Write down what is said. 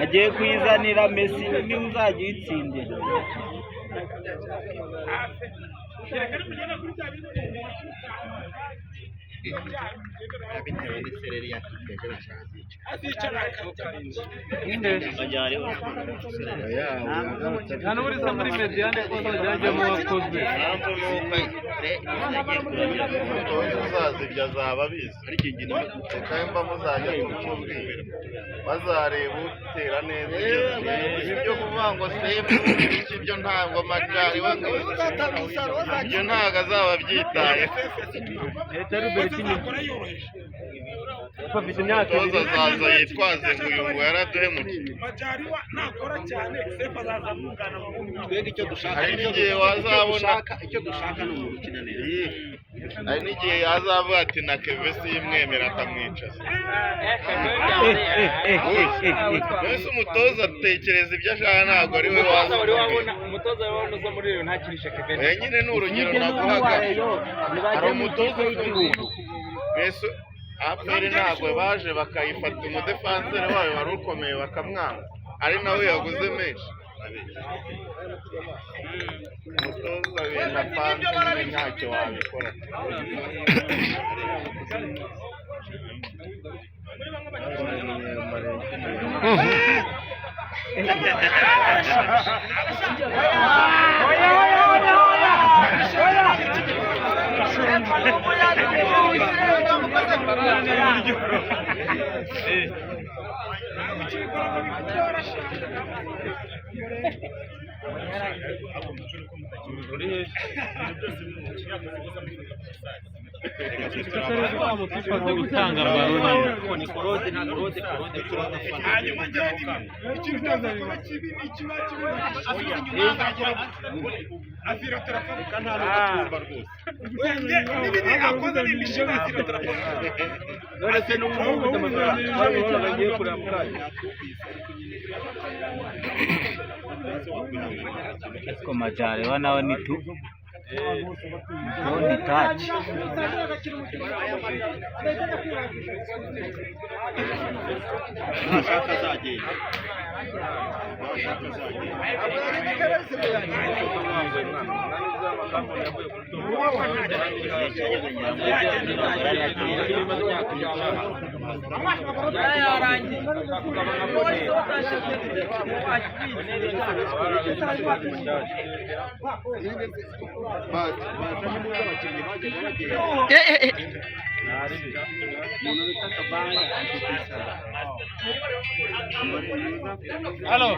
agiye kuyizanira Messi niwe uzajya uyitsindira. uzazirya azaba abizi kandi muzajya kumubwira bazareba utera neza ibyo kuvuga ngo sefu ibyo ntabwo Majari ibyo ntabwo azaba abyitaye umutoza azaza yitwaze ngo uyu ngo yaraduhemukiye hari n'igihe wazabona hari n'igihe yazavuga ati na Keve simwemera akamwicaza mbese umutoza atekereza ibyo ashaka ntabwo ari we wazabona umutoza wabona muri rero ntakirisha Keve nyine ni urugero naguhaga hari umutoza w'igihugu mbese aperi ntabwo baje bakayifata umudefanseri wayo wari ukomeye bakamwanga ari nawe yaguze menshi umutoza wenda panze ntacyo wabikora Ko Majari wanawe ni tu don't touch Halo.